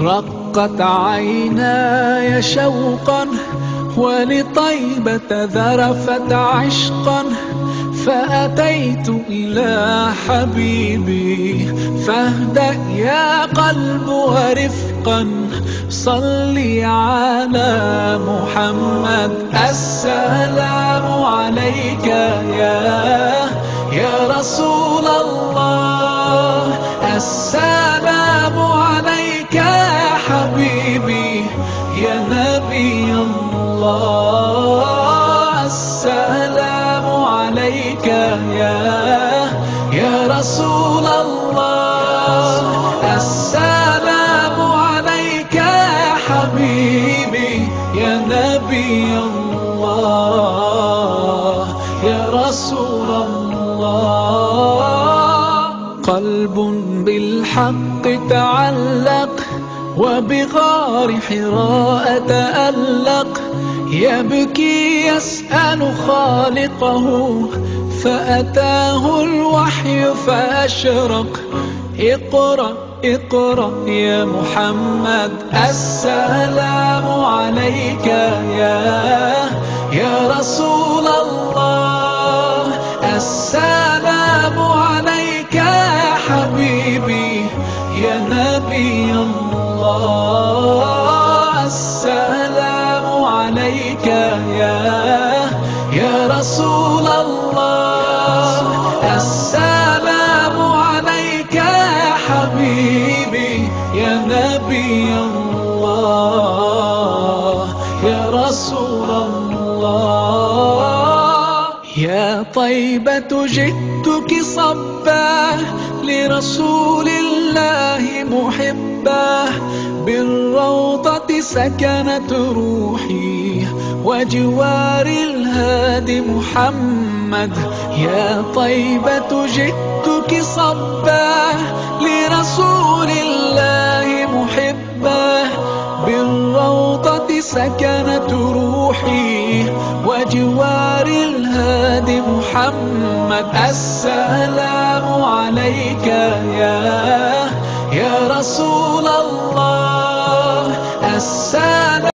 رقت عيناي شوقا ولطيبة ذرفت عشقا، فأتيت إلى حبيبي فاهدأ يا قلب ورفقا، صلي على محمد. السلام عليك يا رسول الله، السلام عليك يا حبيبي يا نبي الله، السلام عليك يا رسول الله، السلام عليك يا حبيبي يا نبي الله يا رسول الله. قلب بالحق تعلق وبغار حراء تألق، يبكي يسأل خالقه فأتاه الوحي فأشرق. اقرأ اقرأ يا محمد، السلام عليك يا رسول الله، السلام عليك يا حبيبي يا نبي الله، السلام عليك يا رسول الله، السلام عليك يا حبيبي يا نبي الله يا رسول الله. يا طيبة جئتك صبا لرسول الله محبا، بالروضة سكنت روحي وجوار الهادي محمد. يا طيبة جئتك صبا لرسول الله محبا، بالروضة سكنت روحي وجوار الهادي محمد. السلام عليك يا رسول الله، السلام